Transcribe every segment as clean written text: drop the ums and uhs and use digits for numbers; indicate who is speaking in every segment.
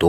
Speaker 1: 2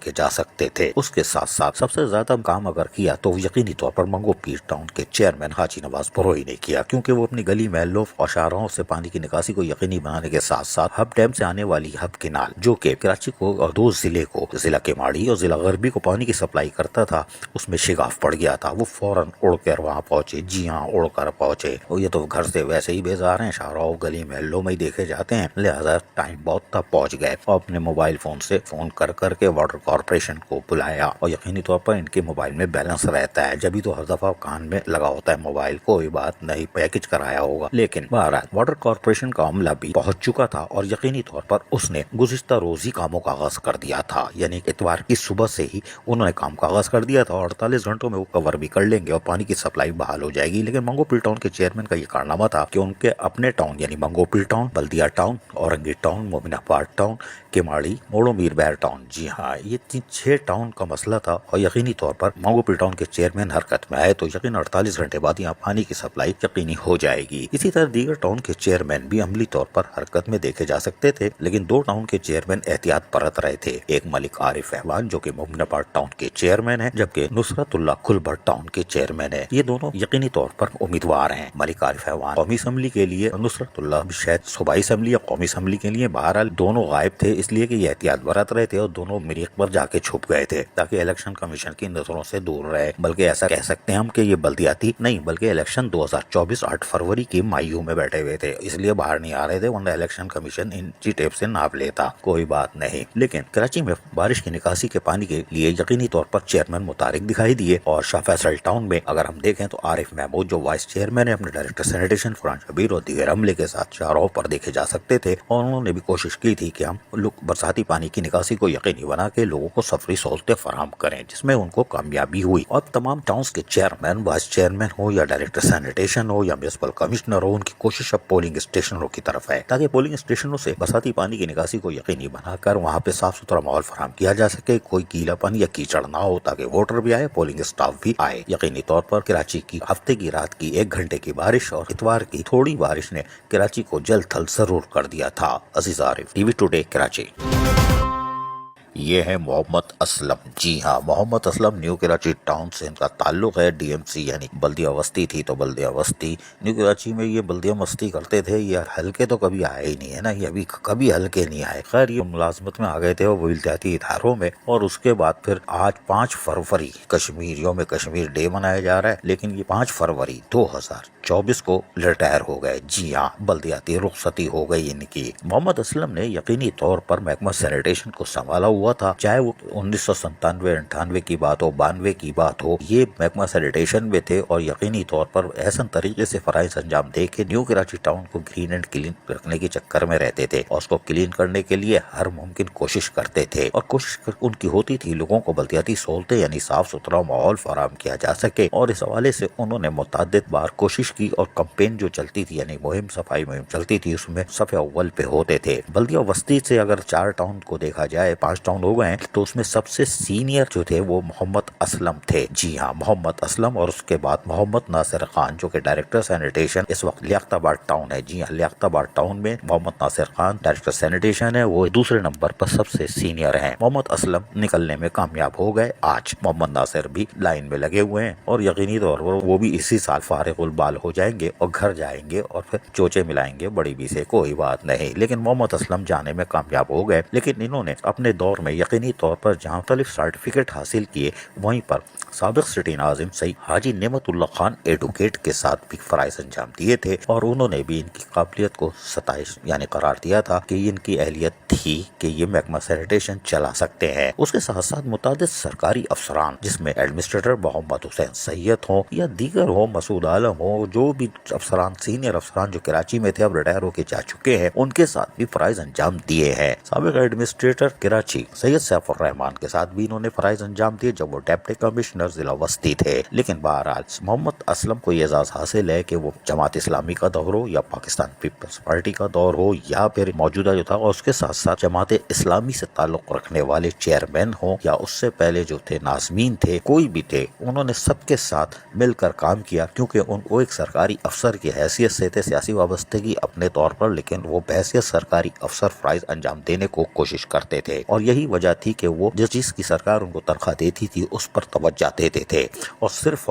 Speaker 1: دیکھے جا سکتے تھے۔ اس کے ساتھ ساتھ سب سے زیادہ کام اگر کیا تو یقینی طور پر منگو پیر ٹاؤن کے چیئرمین حاجی نواز بروئی نے کیا، کیونکہ وہ اپنی گلی محلوں اور شاہراہوں سے پانی کی نکاسی کو یقینی بنانے کے ساتھ ساتھ ہب ڈیم سے آنے والی ہب کینال، جو کہ کراچی کو اور دو ضلع کو، ضلع کیماڑی اور ضلع غربی کو پانی کی سپلائی کرتا تھا، اس میں شگاف پڑ گیا تھا۔ وہ فوراً اڑ کر وہاں پہنچے، جی ہاں اڑ کر پہنچے، اور یہ تو گھر سے ویسے ہی بیزار ہیں، شاہراہوں گلی محلوں میں ہی دیکھے جاتے ہیں، لہذا ٹائم بہت تھا، پہنچ گئے اور اپنے موبائل فون سے فون کر کر کے واٹر کارپوریشن کو بلایا، اور یقینی طور پر ان کے موبائل میں بیلنس رہتا ہے، جبھی تو ہر دفعہ کان میں لگا ہوتا ہے موبائل، کوئی بات نہیں، پیکج کرایا ہوگا۔ لیکن بہرحال واٹر کارپوریشن کا عملہ بھی پہنچ چکا تھا اور یقینی طور پر اس نے گزشتہ روز ہی کاموں کا آغاز کر دیا تھا، یعنی اتوار کی صبح سے ہی انہوں نے کام کا آغاز کر دیا تھا، اور 48 گھنٹوں میں وہ کور بھی کر لیں گے اور پانی کی سپلائی بحال ہو جائے گی۔ لیکن منگو پیر ٹاؤن کے چیئرمین کا یہ کارنامہ تھا کہ ان کے اپنے ٹاؤن یعنی منگو پیر ٹاؤن، بلدیہ ٹاؤن، اورنگی ٹاؤن، مومن آباد ٹاؤن، کیماڑی، موڑو میر بہر ٹاؤن، جی ہاں یہ 6 ٹاؤن کا مسئلہ تھا، اور یقینی طور پر منگو پیر ٹاؤن کے چیئرمین حرکت میں آئے تو یقین 48 گھنٹے بعد یہاں پانی کی سپلائی یقینی ہو جائے گی۔ اسی طرح دیگر ٹاؤن کے چیئرمین بھی عملی طور پر حرکت میں دیکھے جا سکتے تھے، لیکن 2 ٹاؤن کے چیئرمین احتیاط برت رہے تھے، ایک ملک عارف احوان جو کہ مومن آباد ٹاؤن کے چیئرمین ہیں، جبکہ نصرت اللہ کھلبر ٹاؤن کے چیئرمین ہیں۔ یہ دونوں یقینی طور پر امیدوار ہیں۔ ملک عارف احوان قومی اسمبلی کے لیے، نصرت اللہ بھی شاید صوبائی اسمبلی یا قومی اسمبلی کے لیے، بہرحال دونوں غائب تھے، اس لیے کہ یہ احتیاط برت رہے تھے اور دونوں مریخ پر جا کے چھپ گئے تھے تاکہ الیکشن کمیشن کی نظروں سے دور رہے۔ بلکہ ایسا کہہ سکتے ہیں ہم کہ یہ بلدیاتی نہیں بلکہ الیکشن 2024 8 فروری کی مایو میں بیٹھے ہوئے تھے، اس لیے باہر نہیں آ رہے تھے، ورنہ الیکشن کمیشن ان چی ٹیپ سے ناپ لیتا، کوئی بات نہیں۔ لیکن کراچی میں بارش کی نکاسی کے پانی کے لیے یقینی طور پر چیئرمین متحرک دکھائی دیے، اور شاہ فیصل ٹاؤن میں اگر ہم دیکھیں تو عارف محمود جو وائس چیئرمین ہے، اپنے ڈائریکٹر سینیٹیشن فرحان شبیر اور دیگر عملے کے ساتھ شاہراہوں پر دیکھے جا سکتے تھے، اور انہوں نے بھی کوشش کی تھی کہ ہم لوگ برساتی پانی کی نکاسی کو یقینی بنا کے لوگوں کو سفری سہولتیں فراہم کریں، جس میں ان کو کامیابی ہوئی۔ اور تمام ٹاؤنز کے چیئرمین، وائس چیئرمین ہو یا ڈائریکٹر سینیٹیشن ہو یا میونسپل کمشنر ہو، ان کی کوشش اب پولنگ اسٹیشنوں کی طرف ہے تاکہ پولنگ اسٹیشنوں سے برساتی پانی کی نکاسی کو یقینی بنا کر وہاں پہ صاف ستھرا ماحول فراہم کیا جا سکے، کوئی گیلا پانی یا کیچڑ نہ ہو، تاکہ ووٹر بھی آئے، پولنگ اسٹاف بھی آئے۔ یقینی طور پر کراچی کی ہفتے کی رات کی 1 گھنٹے کی بارش اور اتوار کی تھوڑی بارش نے کراچی کو جل تھل ضرور کر دیا تھا۔ عزیز Arif, TV today, Karachi. یہ ہے محمد اسلم، جی ہاں محمد اسلم نیو کراچی ٹاؤن سے ان کا تعلق ہے، ڈی ایم سی یعنی بلدیہ وسطی تھی تو بلدیہ وسطی، نیو کراچی میں یہ بلدیہ مستی کرتے تھے، یہ ہلکے تو کبھی آئے ہی نہیں ہے نا، یہ ابھی کبھی ہلکے نہیں آئے۔ خیر یہ ملازمت میں آ گئے تھے وہ ولایتی اداروں میں، اور اس کے بعد پھر آج 5 فروری کشمیر یوم کشمیر ڈے منایا جا رہا ہے، لیکن یہ 5 فروری 2024 کو ریٹائر ہو گئے، جی ہاں بلدیاتی رخصتی ہو گئی ان کی۔ محمد اسلم نے یقینی طور پر محکمہ سینیٹیشن کو سنبھالا ہوا تھا، چاہے وہ 1997-98 کی بات ہو، 92 کی بات ہو، یہ محکمہ سینیٹیشن میں تھے، اور یقینی طور پر احسن طریقے سے فرائض انجام دے کے نیو کراچی ٹاؤن کو گرین اینڈ کلین رکھنے کے چکر میں رہتے تھے، اور اس کو کلین کرنے کے لیے ہر ممکن کوشش کرتے تھے، اور کوشش ان کی ہوتی تھی لوگوں کو بلدیاتی سہولتیں یعنی صاف ستھرا ماحول فراہم کیا جا سکے، اور اس حوالے سے انہوں نے متعدد بار کوشش کی، اور کمپین جو چلتی تھی یعنی صفائی مہم چلتی تھی، اس میں صف اول پہ ہوتے تھے۔ بلدیہ وسطی سے اگر 4 ٹاؤن کو دیکھا جائے، 5 ٹاؤن ہو گئے ہیں، تو اس میں سب سے سینئر جو تھے وہ محمد اسلم تھے، جی ہاں محمد اسلم، اور اس کے بعد محمد ناصر خان جو کہ ڈائریکٹر سینیٹیشن اس وقت لیاقت آباد ٹاؤن ہے، جی ہاں لیاقت آباد ٹاؤن میں محمد ناصر خان ڈائریکٹر سینیٹیشن ہے، وہ دوسرے نمبر پر سب سے سینئر ہیں۔ محمد اسلم نکلنے میں کامیاب ہو گئے، آج محمد ناصر بھی لائن میں لگے ہوئے ہیں، اور یقینی طور پر وہ بھی اسی سال فارغ البال ہو جائیں گے اور گھر جائیں گے، اور پھر چوچے ملائیں گے بڑی بھی سے، کوئی بات نہیں۔ لیکن محمد اسلم جانے میں کامیاب ہو گئے، لیکن انہوں نے اپنے دور میں یقینی طور پر جہاں مختلف سرٹیفکیٹ حاصل کیے، وہیں پر سابق سٹی ناظم سید حاجی نعمت اللہ خان ایڈوکیٹ کے ساتھ بھی فرائض انجام دیے تھے، اور انہوں نے بھی ان کی قابلیت کو ستائش یعنی قرار دیا تھا کہ ان کی اہلیت تھی کہ یہ محکمہ سینیٹیشن چلا سکتے ہیں۔ اس کے ساتھ ساتھ متعدد سرکاری افسران، جس میں ایڈمنسٹریٹر محمد حسین سید ہوں یا دیگر ہوں، مسعود عالم ہوں، جو بھی افسران سینئر افسران جو کراچی میں تھے اب ریٹائر ہو کے جا چکے ہیں، ان کے ساتھ بھی فرائض انجام دیے ہیں۔ سابق ایڈمنسٹریٹر کراچی سید سیف الرحمان کے ساتھ بھی انہوں نے فرائض انجام دیے جب وہ ڈپٹی کمشنر ضلع وسطی تھے۔ لیکن بہرحال محمد اسلم کو یہ اعزاز حاصل ہے کہ وہ جماعت اسلامی کا دور ہو یا پاکستان پیپلز پارٹی کا دور ہو یا پھر موجودہ جو تھا، اور اس کے ساتھ ساتھ جماعت اسلامی سے تعلق رکھنے والے چیئرمین ہوں یا اس سے پہلے جو تھے ناظمین تھے، کوئی بھی تھے، انہوں نے سب کے ساتھ مل کر کام کیا، کیونکہ وہ ایک سرکاری افسر کی حیثیت سے تھے، سیاسی وابستگی اپنے طور پر، لیکن وہ بحیثیت سرکاری افسر فرائض انجام دینے کو کوشش کرتے تھے، اور یہی وجہ تھی کہ وہ جس چیز کی سرکار ان کو تنخواہ دیتی تھی اس پر توجہ دیتے تھے، اور صرف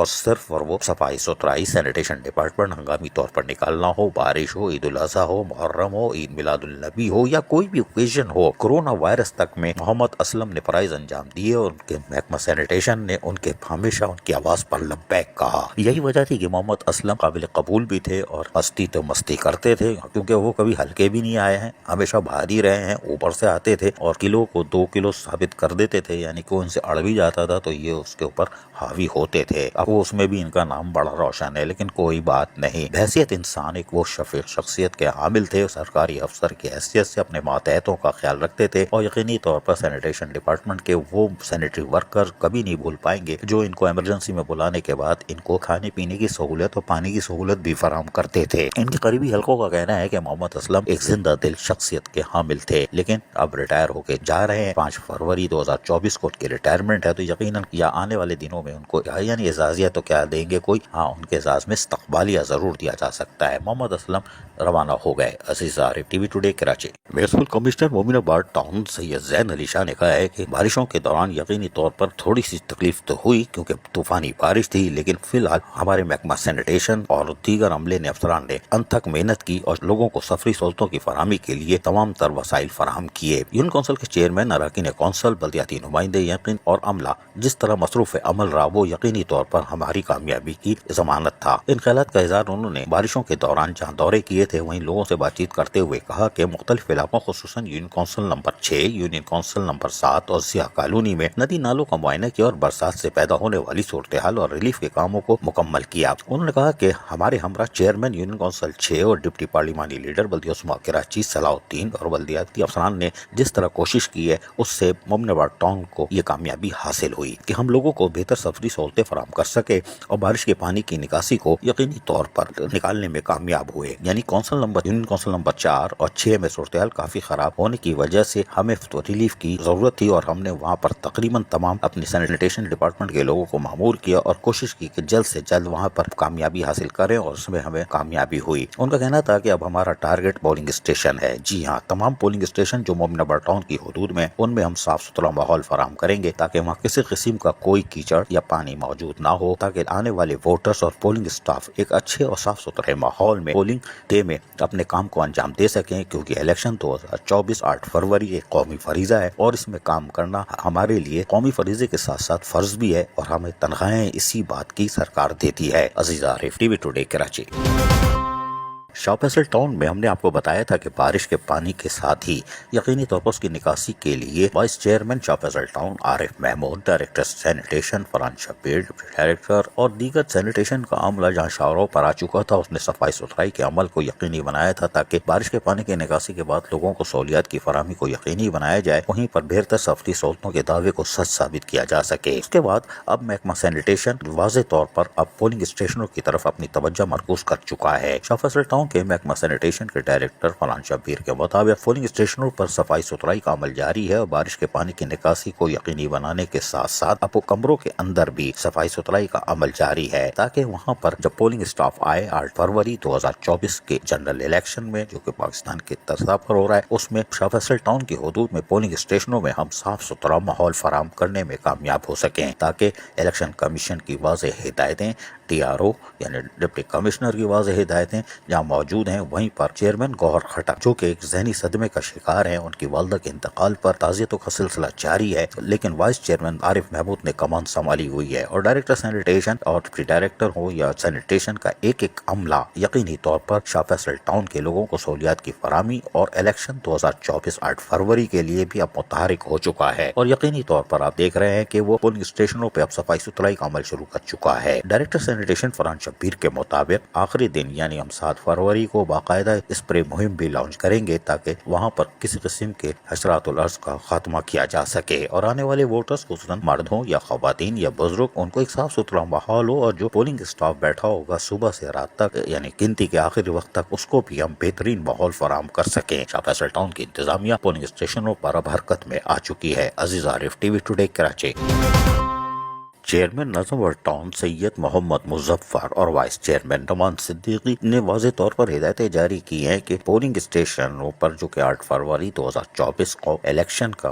Speaker 1: وہ صفائی ستھرائی، سینیٹیشن ڈپارٹمنٹ، ہنگامی طور پر نکالنا ہو، بارش ہو، عید الاضحیٰ ہو، محرم ہو، عید میلاد النبی ہو، یا کوئی بھی اوکیزن ہو، کورونا وائرس تک میں محمد اسلم نے فرائض انجام دیے، اور ان کے محکمہ سینیٹیشن نے ان کے ہمیشہ ان کی آواز پر لبیک کہا۔ یہی وجہ تھی کہ محمد اسلم قابل قبول بھی تھے، اور مستی تو مستی کرتے تھے، کیونکہ وہ کبھی ہلکے بھی نہیں آئے ہیں، ہمیشہ بھاری رہے ہیں، اوپر سے آتے تھے اور کلو کو 2 کلو ثابت کر دیتے تھے، یعنی کہ ان سے اڑ بھی جاتا تھا تو یہ اس کے اوپر حاوی ہوتے تھے۔ اب وہ اس میں بھی ان کا نام بڑا روشن ہے، لیکن کوئی بات نہیں، بحیثیت انسان ایک وہ شفیق شخصیت کے حامل تھے، سرکاری افسر کی حیثیت سے اپنے ماتحتوں کا خیال رکھتے تھے، اور یقینی طور پر سینیٹیشن ڈپارٹمنٹ کے وہ سینیٹری ورکر کبھی نہیں بھول پائیں گے جو ان کو ایمرجنسی میں بلانے کے بعد ان کو کھانے پینے کی سہولت اور پانی کی سہولت بھی فراہم کرتے تھے۔ ان کے قریبی حلقوں کا کہنا ہے کہ محمد اسلم ایک زندہ دل شخصیت کے حامل تھے، لیکن اب ریٹائر ہو کے جا رہے ہیں۔ 5 فروری 2024 کو ان کی ریٹائرمنٹ ہے، تو یقیناً یا آنے والے دنوں میں ان کو یعنی اعزازیہ تو کیا دیں گے کوئی، ہاں ان کے اعزاز میں استقبالیہ ضرور دیا جا سکتا ہے۔ محمد اسلم روانہ ہو گئے۔ Aziz Arif, TV today, Karachi. Municipal commissioner Mominabad town سید زین علی شاہ نے کہا ہے کہ بارشوں کے دوران یقینی طور پر تھوڑی سی تکلیف تو ہوئی کیونکہ طوفانی بارش تھی، لیکن فی الحال ہمارے محکمہ سینیٹیشن اور دیگر عملے نے افسران نے انتھک محنت کی اور لوگوں کو سفری سہولتوں کی فراہمی کے لیے تمام تر وسائل فراہم کیے۔ یونین کونسل کے چیئرمین، اراکین کونسل، بلدیاتی نمائندے یقین اور عملہ جس طرح مصروف عمل رہا وہ یقینی طور پر ہماری کامیابی کی ضمانت تھا۔ ان خیالات کا اظہار انہوں نے بارشوں کے دوران جہاں دورے کیے تھے وہیں لوگوں سے بات چیت کرتے ہوئے کہا کہ مختلف علاقوں خصوصاً union council number 6، union council number 7 اور ضیاء کالونی میں ندی نالوں کا معائنہ کیا اور برسات سے پیدا ہونے والی صورتحال اور ریلیف کے کاموں کو مکمل کیا۔ انہوں نے کہا کہ ہمارے ہمراہ چیئرمین یونین کونسل 6 اور ڈپٹی پارلیمانی لیڈر بلدیہ عثمہ کراچی صلاح الدین اور بلدیاتی افسران نے جس طرح کوشش کی ہے اس سے مومن آباد ٹاؤن کو یہ کامیابی حاصل ہوئی کہ ہم لوگوں کو بہتر سفری سہولتیں فراہم کر سکے اور بارش کے پانی کی نکاسی کو یقینی طور پر نکالنے میں کامیاب ہوئے۔ یعنی یونین کونسل نمبر 4 اور 6 میں صورتحال کافی خراب ہونے کی وجہ سے ہمیں ریلیف کی ضرورت تھی اور ہم نے وہاں پر تقریباً تمام اپنے سینیٹیشن ڈپارٹمنٹ کے لوگوں کو مامور کیا اور کوشش کی کہ جلد سے جلد وہاں پر کامیابی حاصل کریں، اور اس میں ہمیں کامیابی ہوئی۔ ان کا کہنا تھا کہ اب ہمارا ٹارگٹ پولنگ اسٹیشن ہے۔ جی ہاں، تمام پولنگ اسٹیشن جو مومن آباد ٹاؤن کی حدود میں ان میں ہم صاف ستھرا ماحول فراہم کریں گے تاکہ وہاں کسی قسم کا کوئی کیچڑ یا پانی موجود نہ ہو، تاکہ آنے والے ووٹرز اور پولنگ اسٹاف ایک اچھے اور صاف ستھرے ماحول میں پولنگ ڈے میں اپنے کام کو انجام دے سکیں، کیونکہ الیکشن 2024 8 فروری ایک قومی فریضہ ہے اور اس میں کام کرنا ہمارے لیے قومی فریضے کے ساتھ ساتھ فرض بھی ہے، اور ہمیں تنخواہیں اسی بات کی سرکار دیتی ہے۔ Aziz Arif, TV today, Karachi. شاہ فیصل ٹاؤن میں ہم نے آپ کو بتایا تھا کہ بارش کے پانی کے ساتھ ہی یقینی طور پر اس کی نکاسی کے لیے vice chairman Shah Faisal town Arif Mahmood, director sanitation Farhan Shabbir, director اور دیگر سینیٹیشن کا عملہ جہاں شاہراہ پر آ چکا تھا اس نے صفائی ستھرائی کے عمل کو یقینی بنایا تھا تاکہ بارش کے پانی کی نکاسی کے بعد لوگوں کو سہولیات کی فراہمی کو یقینی بنایا جائے، وہیں پر بہتر سفری سہولتوں کے دعوے کو سچ ثابت کیا جا سکے۔ اس کے بعد اب محکمہ سینیٹیشن واضح طور پر اب پولنگ اسٹیشنوں کی طرف اپنی توجہ مرکوز کر چکا ہے۔ شاہ فیصل ٹاؤن کے محکمہ سینیٹیشن کے ڈائریکٹر فرحان شبیر کے مطابق پولنگ اسٹیشنوں پر صفائی ستھرائی کا عمل جاری ہے اور بارش کے پانی کی نکاسی کو یقینی بنانے کے ساتھ ساتھ اب کمروں کے اندر بھی صفائی ستھرائی کا عمل جاری ہے تاکہ وہاں پر جب پولنگ اسٹاف آئے 8 فروری 2024 کے جنرل الیکشن میں جو کہ پاکستان کے سطح پر ہو رہا ہے اس میں شاہ فیصل ٹاؤن کی حدود میں پولنگ اسٹیشنوں میں ہم صاف ستھرا ماحول فراہم کرنے میں کامیاب ہو سکیں تاکہ الیکشن کمیشن کی واضح ہدایتیں ٹی آر او یعنی ڈپٹی کمشنر کی واضح ہدایتیں جہاں موجود ہیں، وہیں پر چیئرمین گوہر خٹک جو کہ ایک ذہنی صدمے کا شکار ہیں، ان کی والدہ کے انتقال پر تعزیتوں کا سلسلہ جاری ہے، لیکن وائس چیئرمین عارف محمود نے کمان سنبھالی ہوئی ہے، اور ڈائریکٹر سینیٹیشن اور ڈپٹی ڈائریکٹر ہو یا سینیٹیشن کا ایک ایک عملہ یقینی طور پر شاہ فیصل ٹاؤن کے لوگوں کو سہولیات کی فراہمی اور الیکشن 2024 8 فروری کے لیے بھی اب متحرک ہو چکا ہے، اور یقینی طور پر آپ دیکھ رہے ہیں کہ وہ پولنگ اسٹیشنوں پہ اب صفائی ستھرائی کا عمل شروع کر چکا ہے۔ ڈائریکٹر سینیٹیشن فرحان شبیر کے مطابق آخری دن یعنی ہم 7 فروری کو باقاعدہ اسپرے مہم بھی لانچ کریں گے تاکہ وہاں پر کسی قسم کے حشرات الارض کا خاتمہ کیا جا سکے، اور آنے والے ووٹرز خصوصاً مرد ہوں یا خواتین یا بزرگ ان کو ایک صاف ستھرا ماحول ہو، اور جو پولنگ اسٹاف بیٹھا ہوگا صبح سے رات تک یعنی گنتی کے آخری وقت تک اس کو بھی ہم بہترین ماحول فراہم کر سکیں۔ شاہ فیصل ٹاؤن کی انتظامیہ پولنگ اسٹیشنوں پر اب حرکت میں آ چکی ہے۔ Aziz Arif, TV today, Karachi. Chairman نظم اور ٹاؤن سید محمد مظفر اور وائس چیئرمین نعمان صدیقی نے واضح طور پر ہدایتیں جاری کی ہیں کہ پولنگ اسٹیشنوں پر جو کہ 8 فروری 2024 کو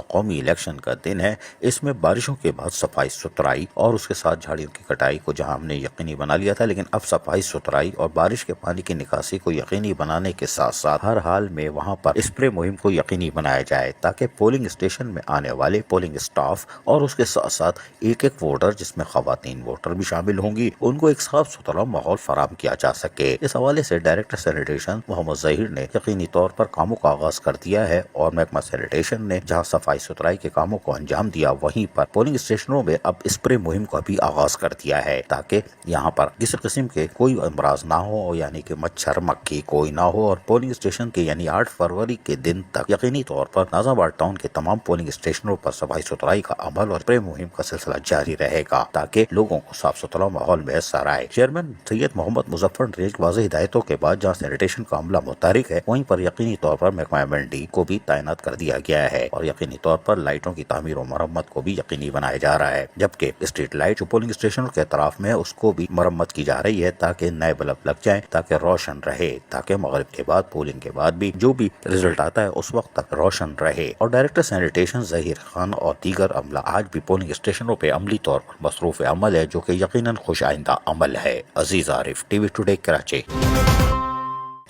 Speaker 1: قومی الیکشن کا دن ہے، اس میں بارشوں کے بعد صفائی ستھرائی اور اس کے ساتھ جھاڑیوں کی کٹائی کو جہاں ہم نے یقینی بنا لیا تھا، لیکن اب صفائی ستھرائی اور بارش کے پانی کی نکاسی کو یقینی بنانے کے ساتھ ساتھ ہر حال میں وہاں پر اسپرے مہم کو یقینی بنایا جائے تاکہ پولنگ اسٹیشن میں آنے والے پولنگ اسٹاف اور اس کے ساتھ ساتھ ایک ووٹر جس میں خواتین ووٹر بھی شامل ہوں گی، ان کو ایک صاف ستھرا ماحول فراہم کیا جا سکے۔ اس حوالے سے ڈائریکٹر سینیٹیشن محمد ظہیر نے یقینی طور پر کاموں کا آغاز کر دیا ہے اور محکمہ سینیٹیشن نے جہاں صفائی ستھرائی کے کاموں کو انجام دیا، وہیں پر پولنگ اسٹیشنوں میں اب اسپرے مہم کا بھی آغاز کر دیا ہے تاکہ یہاں پر کسی قسم کے کوئی امراض نہ ہو، یعنی کہ مچھر مکھی کوئی نہ ہو، اور پولنگ اسٹیشن کے یعنی 8 فروری کے دن تک یقینی طور پر ناظم آباد ٹاؤن کے تمام پولنگ اسٹیشنوں پر صفائی ستھرائی کا عمل اور اسپرے مہم کا سلسلہ جاری رہے گا تاکہ لوگوں کو صاف ستھرا ماحول میسر آئے۔ چیئرمین سید محمد مظفر نے واضح ہدایتوں کے بعد جہاں سینیٹیشن کا عملہ متحرک ہے، وہیں پر یقینی طور پر محکمہ MND کو بھی تعینات کر دیا گیا ہے اور یقینی طور پر لائٹوں کی تعمیر و مرمت کو بھی یقینی بنایا جا رہا ہے، جبکہ اسٹریٹ لائٹ جو پولنگ اسٹیشنوں کے اطراف میں ہے اس کو بھی مرمت کی جا رہی ہے تاکہ نئے بلب لگ جائیں، تاکہ روشن رہے، تاکہ مغرب کے بعد پولنگ کے بعد بھی جو بھی رزلٹ آتا ہے اس وقت تک روشن رہے۔ اور ڈائریکٹر سینیٹیشن ظہیر خان اور دیگر عملہ آج بھی پولنگ اسٹیشنوں پہ عملی طور پر مصروف عمل ہے، جو کہ یقیناً خوش آئندہ عمل ہے۔ Aziz Arif, TV today, Karachi.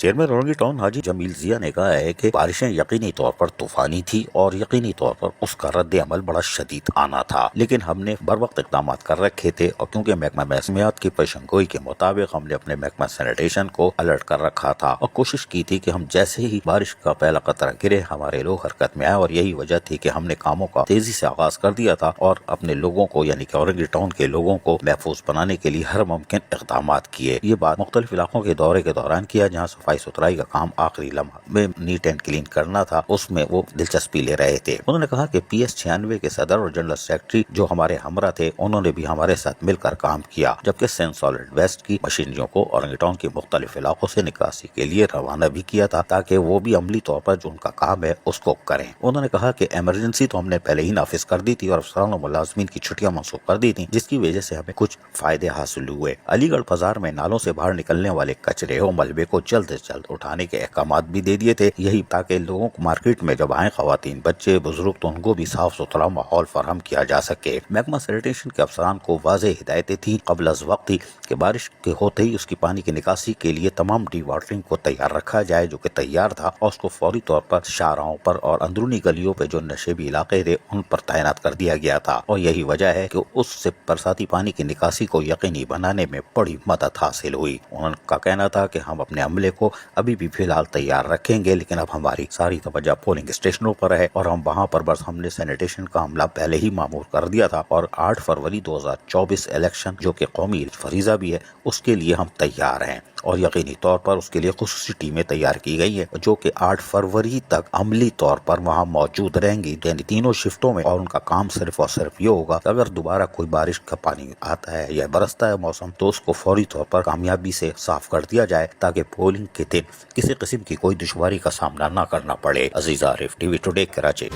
Speaker 1: Chairman رونگی ٹاؤن حاجی جمیل ضیاء نے کہا ہے کہ بارشیں یقینی طور پر طوفانی تھی اور یقینی طور پر اس کا رد عمل بڑا شدید آنا تھا، لیکن ہم نے بر وقت اقدامات کر رکھے تھے اور کیونکہ محکمہ موسمیات کی پیشنگوئی کے مطابق ہم نے اپنے محکمہ سینیٹیشن کو الرٹ کر رکھا تھا اور کوشش کی تھی کہ ہم جیسے ہی بارش کا پہلا قطرہ گرے ہمارے لوگ حرکت میں آئے، اور یہی وجہ تھی کہ ہم نے کاموں کا تیزی سے آغاز کر دیا تھا اور اپنے لوگوں کو یعنی کہ رونگی ٹاؤن کے لوگوں کو محفوظ بنانے کے لیے ہر ممکن اقدامات کیے۔ یہ بات مختلف علاقوں کے دورے کے دوران کیا جہاں صفائی ستھرائی کا کام آخری لمحہ میں نیٹ اینڈ کلین کرنا تھا، اس میں وہ دلچسپی لے رہے تھے۔ انہوں نے کہا کہ PS 96 کے صدر اور جنرل سیکرٹری جو ہمارے ہمراہ تھے، انہوں نے بھی ہمارے ساتھ مل کر کام کیا، جبکہ سین سالڈ ویسٹ کی مشینریوں کو اورنگ ٹاؤن کے مختلف علاقوں سے نکاسی کے لیے روانہ بھی کیا تھا تاکہ وہ بھی عملی طور پر جو ان کا کام ہے اس کو کریں۔ انہوں نے کہا کہ ایمرجنسی تو ہم نے پہلے ہی نافذ کر دی تھی اور افسران و ملازمین کی چھٹیاں منسوخ کر دی تھیں، جس کی وجہ سے ہمیں کچھ فائدے حاصل ہوئے۔ علی گڑھ بازار میں نالوں سے باہر نکلنے والے کچرے اور ملبے کو جلد از جلد اٹھانے کے احکامات بھی دے دیے تھے، یہی تاکہ لوگوں کو مارکیٹ میں جب آئیں، خواتین بچے بزرگ، تو ان کو بھی صاف ستھرا ماحول فراہم کیا جا سکے۔ محکمہ سینیٹیشن کے افسران کو واضح ہدایتیں تھیں قبل از وقت ہی کہ بارش کے ہوتے ہی اس کی پانی کی نکاسی کے لیے تمام ڈی واٹرنگ کو تیار رکھا جائے، جو کہ تیار تھا، اور اس کو فوری طور پر شاہراہوں پر اور اندرونی گلیوں پہ جو نشیبی علاقے تھے ان پر تعینات کر دیا گیا تھا، اور یہی وجہ ہے کہ اس سے برساتی پانی کی نکاسی کو یقینی بنانے میں بڑی مدد حاصل ہوئی۔ ان کا کہنا تھا کہ ہم اپنے عملے کو ابھی بھی فی الحال تیار رکھیں گے، لیکن اب ہماری ساری توجہ پولنگ اسٹیشنوں پر ہے اور ہم وہاں پر بس ہم نے سینیٹیشن کا عملہ پہلے ہی معمور کر دیا تھا، اور 8 فروری 2024 الیکشن جو کہ قومی فریضہ بھی ہے اس کے لیے ہم تیار ہیں، اور یقینی طور پر اس کے لیے خصوصی ٹیمیں تیار کی گئی ہیں جو کہ 8 فروری تک عملی طور پر وہاں موجود رہیں گی، یعنی تینوں شفٹوں میں، اور ان کا کام صرف اور صرف یہ ہوگا کہ اگر دوبارہ کوئی بارش کا پانی آتا ہے یا برستا ہے موسم تو اس کو فوری طور پر کامیابی سے صاف کر دیا جائے تاکہ پولنگ کے دن کسی قسم کی کوئی دشواری کا سامنا نہ کرنا پڑے۔ Aziz Arif, TV today, Karachi.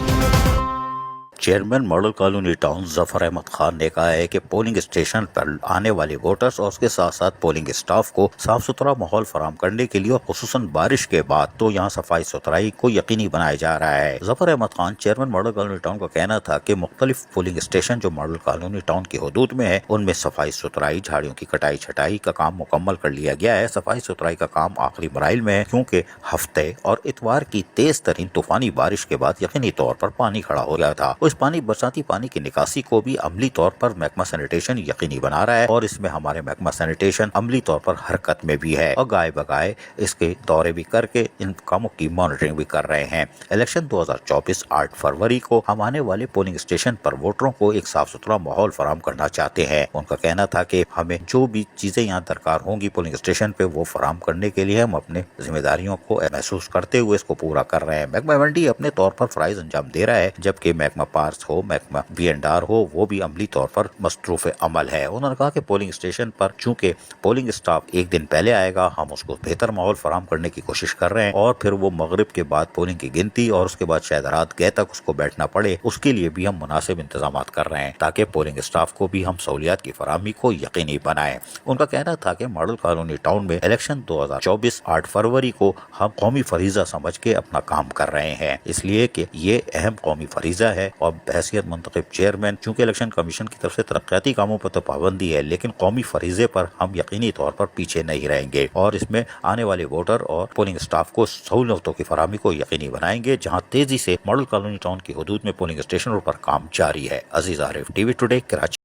Speaker 1: Chairman model colony town Zafar Ahmed Khan نے کہا ہے کہ پولنگ اسٹیشن پر آنے والے ووٹرز اور اس کے ساتھ ساتھ پولنگ اسٹاف کو صاف ستھرا ماحول فراہم کرنے کے لیے اور خصوصاً بارش کے بعد تو یہاں صفائی ستھرائی کو یقینی بنایا جا رہا ہے۔ Zafar Ahmed Khan chairman model colony town کا کہنا تھا کہ مختلف پولنگ اسٹیشن جو ماڈل کالونی ٹاؤن کی حدود میں ہے ان میں صفائی ستھرائی، جھاڑیوں کی کٹائی چھٹائی کا کام مکمل کر لیا گیا ہے۔ صفائی ستھرائی کا کام آخری مراحل میں ہے کیونکہ ہفتے اور اتوار کی تیز ترین طوفانی بارش کے بعد یقینی طور پر پانی کھڑا ہو گیا تھا۔ اس برساتی پانی کی نکاسی کو بھی عملی طور پر محکمہ سینیٹیشن یقینی بنا رہا ہے، اور اس میں ہمارے محکمہ سینیٹیشن عملی طور پر حرکت میں بھی ہے اور گائے بگائے اس کے دورے بھی کر کے ان کاموں کی مانیٹرنگ بھی کر رہے ہیں۔ الیکشن 2024 8 فروری کو ہم آنے والے پولنگ اسٹیشن پر ووٹروں کو ایک صاف ستھرا ماحول فراہم کرنا چاہتے ہیں۔ ان کا کہنا تھا کہ ہمیں جو بھی چیزیں یہاں درکار ہوں گی پولنگ اسٹیشن پہ وہ فراہم کرنے کے لیے ہم اپنے ذمہ داریوں کو محسوس کرتے ہوئے اس کو پورا کر رہے ہیں۔ محکمہ MND اپنے طور پر فرائض انجام دے رہا ہے، جبکہ محکمہ آرز ہو، محکمہ V&R ہو، وہ بھی عملی طور پر مصروف عمل ہے۔ انہوں نے کہا کہ پولنگ اسٹیشن پر چونکہ پولنگ اسٹاف ایک دن پہلے آئے گا، ہم اس کو بہتر ماحول فراہم کرنے کی کوشش کر رہے ہیں، اور پھر وہ مغرب کے بعد پولنگ کی گنتی اور اس کے بعد شاید رات گئے تک اس کو بیٹھنا پڑے، اس کے لیے بھی ہم مناسب انتظامات کر رہے ہیں تاکہ پولنگ اسٹاف کو بھی ہم سہولیات کی فراہمی کو یقینی بنائیں۔ ان کا کہنا تھا کہ ماڈل کالونی ٹاؤن میں الیکشن 2024 8 فروری کو ہم قومی فریضہ سمجھ کے اپنا کام کر رہے ہیں، اس لیے کہ یہ اہم قومی فریضہ ہے، اور بحیثیت منتخب چیئرمین چونکہ الیکشن کمیشن کی طرف سے ترقیاتی کاموں پر تو پابندی ہے، لیکن قومی فریضے پر ہم یقینی طور پر پیچھے نہیں رہیں گے، اور اس میں آنے والے ووٹر اور پولنگ اسٹاف کو سہولتوں کی فراہمی کو یقینی بنائیں گے، جہاں تیزی سے ماڈل کالونی ٹاؤن کی حدود میں پولنگ اسٹیشنوں پر کام جاری ہے۔ Aziz Arif, TV today, Karachi.